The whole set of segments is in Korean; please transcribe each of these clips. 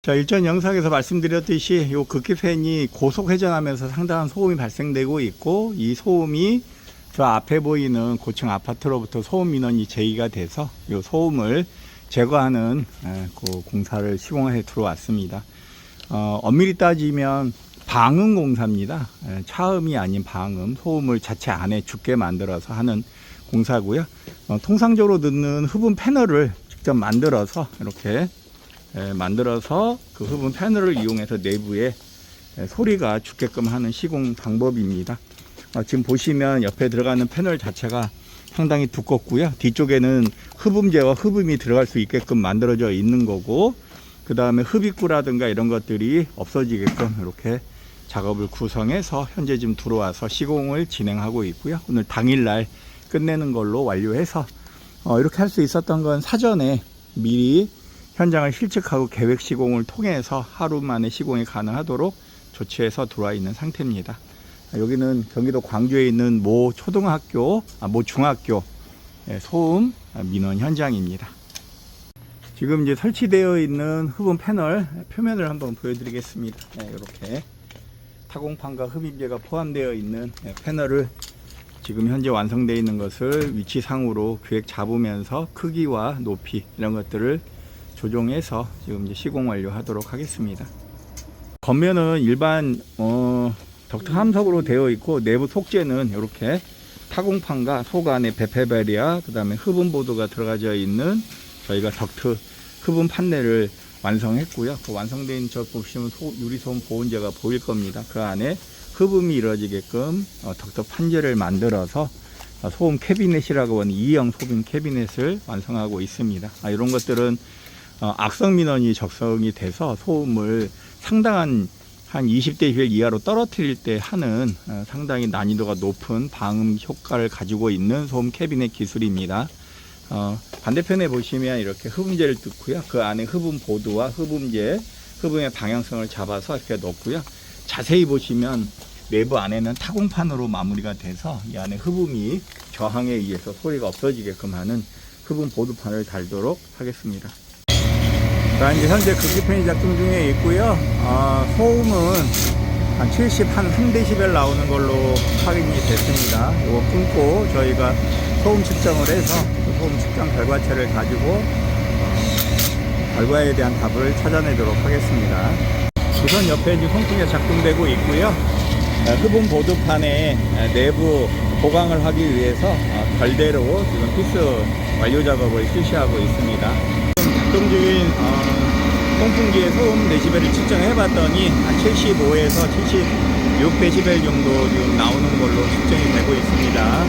자, 일전 영상에서 말씀드렸듯이 요 극기팬이 고속 회전하면서 상당한 소음이 발생되고 있고, 이 소음이 저 앞에 보이는 고층 아파트로부터 소음 민원이 제기가 돼서 요 소음을 제거하는 그 공사를 시공해 들어왔습니다. 엄밀히 따지면 방음 공사입니다. 차음이 아닌 방음, 소음을 자체 안에 죽게 만들어서 하는 공사고요. 통상적으로 듣는 흡음 패널을 직접 만들어서 이렇게 만들어서 그 흡음 패널을 이용해서 내부에 소리가 죽게끔 하는 시공 방법입니다. 지금 보시면 옆에 들어가는 패널 자체가 상당히 두껍고요. 뒤쪽에는 흡음재와 흡음이 들어갈 수 있게끔 만들어져 있는 거고, 그 다음에 흡입구라든가 이런 것들이 없어지게끔 이렇게 작업을 구성해서 현재 지금 들어와서 시공을 진행하고 있고요. 오늘 당일날 끝내는 걸로 완료해서 이렇게 할 수 있었던 건 사전에 미리 현장을 실측하고 계획 시공을 통해서 하루 만에 시공이 가능하도록 조치해서 들어와 있는 상태입니다. 여기는 경기도 광주에 있는 모 초등학교, 모 중학교 소음 민원 현장입니다. 지금 이제 설치되어 있는 흡음 패널 표면을 한번 보여드리겠습니다. 이렇게 타공판과 흡입재가 포함되어 있는 패널을 지금 현재 완성되어 있는 것을 위치상으로 기획 잡으면서 크기와 높이 이런 것들을 조정해서 지금 이제 시공 완료하도록 하겠습니다. 겉면은 일반 덕트 함석으로 되어 있고, 내부 속재는 이렇게 타공판과 속 안에 베페베리아, 그 다음에 흡음 보드가 들어가져 있는 저희가 덕트 흡음 판넬을 완성했고요. 그 완성된 저 보시면 유리소음 보온재가 보일 겁니다. 그 안에 흡음이 이루어지게끔 덕트 판재를 만들어서 소음 캐비넷이라고 하는 2형 소음 캐비넷을 완성하고 있습니다. 이런 것들은 악성 민원이 적성이 돼서 소음을 상당한 한 20dB 이하로 떨어뜨릴 때 하는 상당히 난이도가 높은 방음 효과를 가지고 있는 소음 캐비넷 기술입니다. 반대편에 보시면 이렇게 흡음재를 넣고요. 그 안에 흡음 보드와 흡음재, 흡음의 방향성을 잡아서 이렇게 넣고요. 자세히 보시면 내부 안에는 타공판으로 마무리가 돼서 이 안에 흡음이 저항에 의해서 소리가 없어지게끔 하는 흡음 보드판을 달도록 하겠습니다. 자, 이제 현재 극기팬이 작동 중에 있고요. 소음은 한 3dB 나오는 걸로 확인이 됐습니다. 이거 끊고 저희가 소음 측정을 해서 그 소음 측정 결과체를 가지고 결과에 대한 답을 찾아내도록 하겠습니다. 우선 옆에 지금 송풍기가 작동되고 있고요. 흡음 보드판의 내부 보강을 하기 위해서 별대로 지금 피스 완료 작업을 실시하고 있습니다. 작동 중인 송풍기의 소음 데시벨을 측정해 봤더니 한 75에서 76dB 정도 지금 나오는 걸로 측정이 되고 있습니다.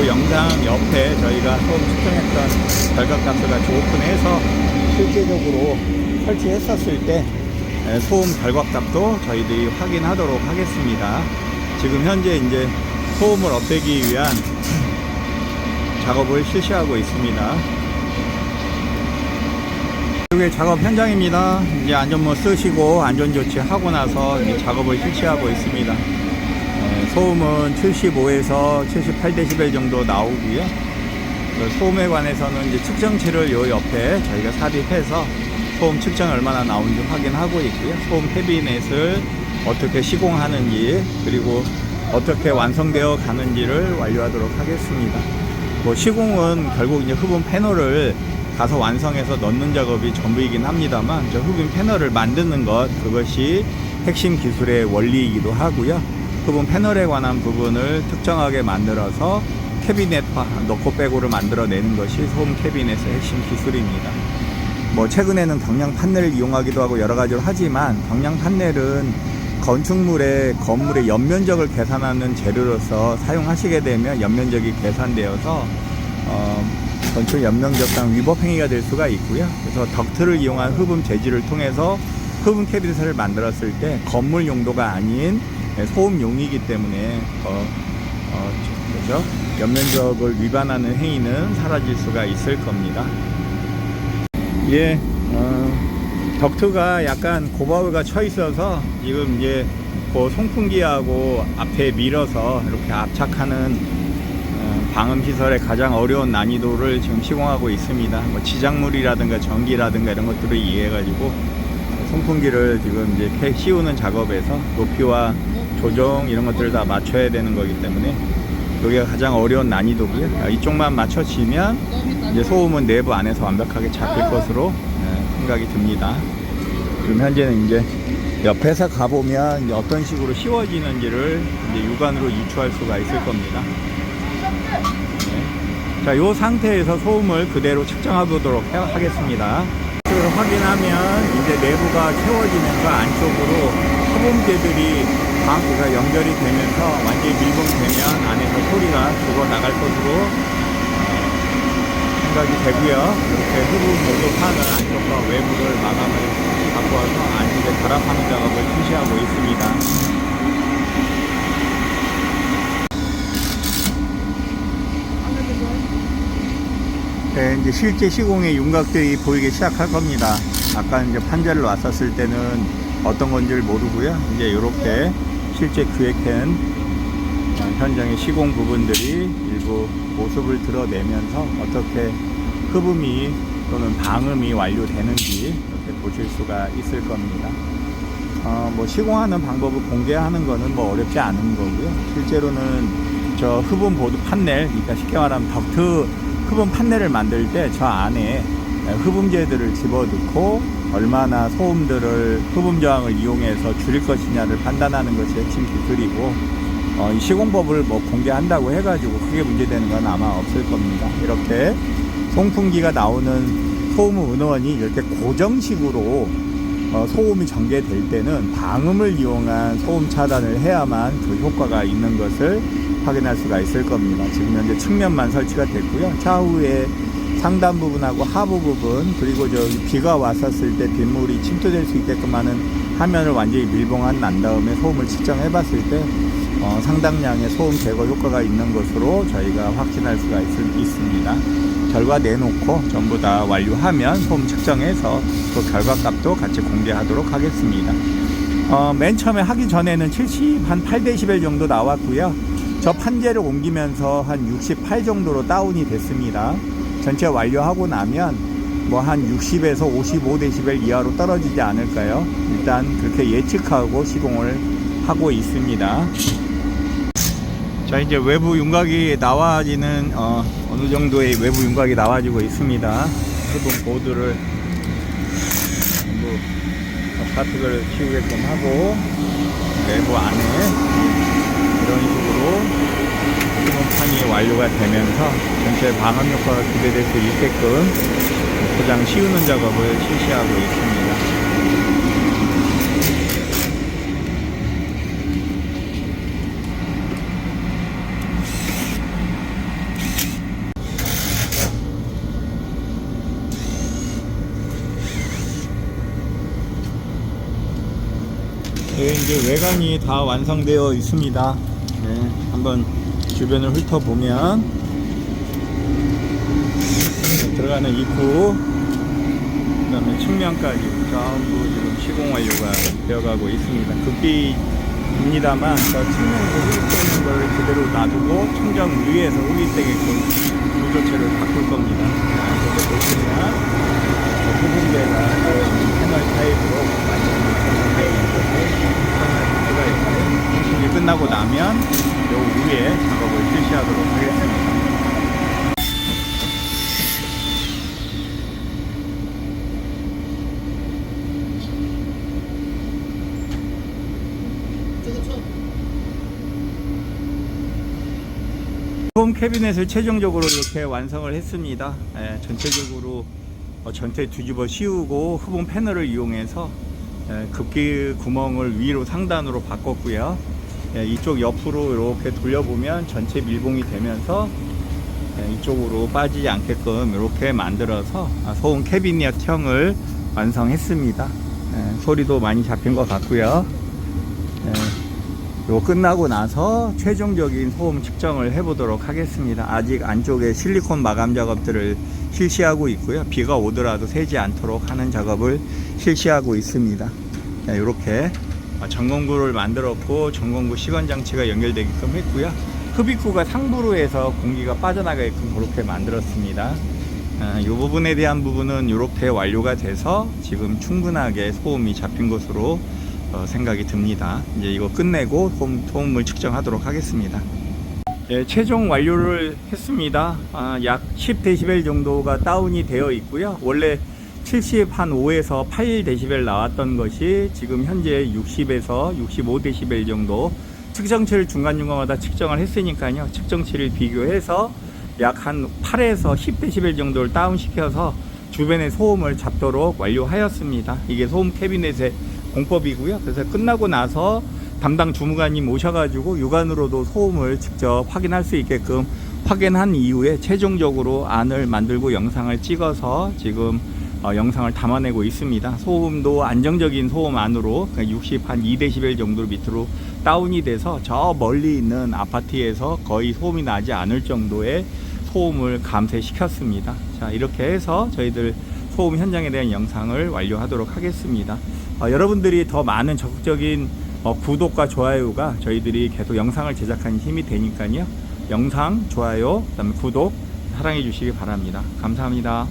이 영상 옆에 저희가 소음 측정했던 결과값을 같이 오픈해서 실제적으로 설치했었을 때 소음 결과값도 저희들이 확인하도록 하겠습니다. 지금 현재 이제 소음을 없애기 위한 작업을 실시하고 있습니다. 이게 작업 현장입니다. 이제 안전모 쓰시고 안전조치 하고 나서 이제 작업을 실시하고 있습니다. 소음은 75에서 78dB 정도 나오고요. 소음에 관해서는 이제 측정치를 요 옆에 저희가 삽입해서 소음 측정이 얼마나 나오는지 확인하고 있고요. 소음 캐비넷을 어떻게 시공하는지, 그리고 어떻게 완성되어 가는지를 완료하도록 하겠습니다. 시공은 결국 이제 흡음 패널을 가서 완성해서 넣는 작업이 전부이긴 합니다만, 저 흡음 패널을 만드는 것, 그것이 핵심 기술의 원리이기도 하고요. 흡음 패널에 관한 부분을 특정하게 만들어서 캐비넷화, 넣고 빼고를 만들어내는 것이 소음 캐비넷의 핵심 기술입니다. 최근에는 경량 판넬을 이용하기도 하고 여러 가지로 하지만, 경량 판넬은 건축물의 건물의 연면적을 계산하는 재료로서 사용하시게 되면 연면적이 계산되어서 건축 연면적상 위법 행위가 될 수가 있고요. 그래서 덕트를 이용한 흡음 재질을 통해서 흡음 캐비넷을 만들었을 때 건물 용도가 아닌 소음용이기 때문에 그렇죠? 연면적을 위반하는 행위는 사라질 수가 있을 겁니다. 예, 덕트가 약간 고바울가 쳐 있어서 지금 이제 그 송풍기하고 앞에 밀어서 이렇게 압착하는 방음 시설의 가장 어려운 난이도를 지금 시공하고 있습니다. 지작물이라든가 전기라든가 이런 것들을 이해해 가지고 송풍기를 지금 이제 씌우는 작업에서 높이와 조정 이런 것들을 다 맞춰야 되는 거기 때문에 여기가 가장 어려운 난이도고요. 이쪽만 맞춰지면 이제 소음은 내부 안에서 완벽하게 잡힐 것으로 생각이 듭니다. 지금 현재는 이제 옆에서 가보면 이제 어떤 식으로 씌워지는지를 이제 육안으로 유추할 수가 있을 겁니다. 자, 이 상태에서 소음을 그대로 측정해 보도록 하겠습니다. 이걸 확인하면 이제 내부가 채워지면서 안쪽으로 흡음재들이 방구가 연결이 되면서 완전히 밀봉되면 안에서 소리가 죽어 나갈 것으로 생각이 되고요. 이렇게 흡음 모독하는 안쪽과 외부를 마감을 갖고 와서 안쪽에 결합하는 작업을 실시하고 있습니다. 네, 이제 실제 시공의 윤곽들이 보이기 시작할 겁니다. 아까 이제 판자를 놨었을 때는 어떤 건지를 모르고요. 이제 이렇게 실제 기획한 현장의 시공 부분들이 일부 모습을 드러내면서 어떻게 흡음이 또는 방음이 완료되는지 이렇게 보실 수가 있을 겁니다. 뭐 시공하는 방법을 공개하는 거는 뭐 어렵지 않은 거고요. 실제로는 저 흡음 보드 판넬, 그러니까 쉽게 말하면 덕트 흡음 판넬을 만들 때 저 안에 흡음재들을 집어넣고 얼마나 소음들을 흡음 저항을 이용해서 줄일 것이냐를 판단하는 것이 핵심 기술이고 이 시공법을 뭐 공개한다고 해가지고 크게 문제되는 건 아마 없을 겁니다. 이렇게 송풍기가 나오는 소음 은원이 이렇게 고정식으로 소음이 전개될 때는 방음을 이용한 소음 차단을 해야만 그 효과가 있는 것을 확인할 수가 있을 겁니다. 지금 현재 측면만 설치가 됐고요. 차후에 상단 부분하고 하부 부분, 그리고 저기 비가 왔었을 때 빗물이 침투될 수 있게끔 하는 화면을 완전히 밀봉한 난 다음에 소음을 측정해 봤을 때 상당량의 소음 제거 효과가 있는 것으로 저희가 확신할 수가 있습니다. 결과 내놓고 전부 다 완료하면 소음 측정해서 그 결과값도 같이 공개하도록 하겠습니다. 맨 처음에 하기 전에는 한 8dB 정도 나왔고요. 저 판재를 옮기면서 한 68 정도로 다운이 됐습니다. 전체 완료하고 나면 뭐 한 60에서 55dB 이하로 떨어지지 않을까요? 일단 그렇게 예측하고 시공을 하고 있습니다. 자, 이제 외부 윤곽이 나와지는 어느 정도의 외부 윤곽이 나와지고 있습니다. 흡음 보드를 전부 스타트를 키우게끔 하고 내부 안에 이런 식으로 흡음판이 완료가 되면서 전체 방음 효과가 기대될 수 있게끔 포장 씌우는 작업을 실시하고 있습니다. 네, 이제 외관이 다 완성되어 있습니다. 네, 한번 주변을 훑어보면 들어가는 입구, 그 다음에 측면까지 전부 지금 시공 완료가 되어가고 있습니다. 급비입니다만 저 측면에서 흡입되는 걸 그대로 놔두고 천장 위에서 흡입되게끔 구조체를 바꿀 겁니다. 이렇게 보시면 흡음재가 패널 타입으로 완전히 완성되어 있는 공식이 끝나고 나면 요 위에 작업을 실시하도록 하겠습니다. 홈 캐비넷을 최종적으로 이렇게 완성을 했습니다. 전체적으로 전체 뒤집어 씌우고 흡음 패널을 이용해서 급기 구멍을 위로 상단으로 바꿨고요. 이쪽 옆으로 이렇게 돌려보면 전체 밀봉이 되면서 이쪽으로 빠지지 않게끔 이렇게 만들어서 소음 캐비닛형을 완성했습니다. 소리도 많이 잡힌 것 같고요. 이거 끝나고 나서 최종적인 소음 측정을 해보도록 하겠습니다. 아직 안쪽에 실리콘 마감 작업들을 실시하고 있고요. 비가 오더라도 새지 않도록 하는 작업을 실시하고 있습니다. 이렇게 전공구를 만들었고 전공구 시건 장치가 연결되게끔 했고요. 흡입구가 상부로 해서 공기가 빠져나가게끔 그렇게 만들었습니다. 이 부분에 대한 부분은 이렇게 완료가 돼서 지금 충분하게 소음이 잡힌 것으로 생각이 듭니다. 이제 이거 끝내고 소음을 측정하도록 하겠습니다. 예, 최종 완료를 했습니다. 약 10dB 정도가 다운이 되어 있고요. 원래 70한5에서 8dB 나왔던 것이 지금 현재 60에서 65dB 정도, 측정치를 중간중간마다 측정을 했으니까요. 측정치를 비교해서 약 한 8에서 10dB 정도를 다운시켜서 주변의 소음을 잡도록 완료하였습니다. 이게 소음 캐비넷의 공법이고요. 그래서 끝나고 나서 담당 주무관님 오셔가지고 육안으로도 소음을 직접 확인할 수 있게끔 확인한 이후에 최종적으로 안을 만들고 영상을 찍어서 지금 영상을 담아내고 있습니다. 소음도 안정적인 소음 안으로 60한2dB 정도 밑으로 다운이 돼서 저 멀리 있는 아파트에서 거의 소음이 나지 않을 정도의 소음을 감쇄시켰습니다. 자, 이렇게 해서 저희들 소음 현장에 대한 영상을 완료하도록 하겠습니다. 여러분들이 더 많은 적극적인 구독과 좋아요가 저희들이 계속 영상을 제작하는 힘이 되니까요. 영상, 좋아요, 그다음에 구독 사랑해 주시기 바랍니다. 감사합니다.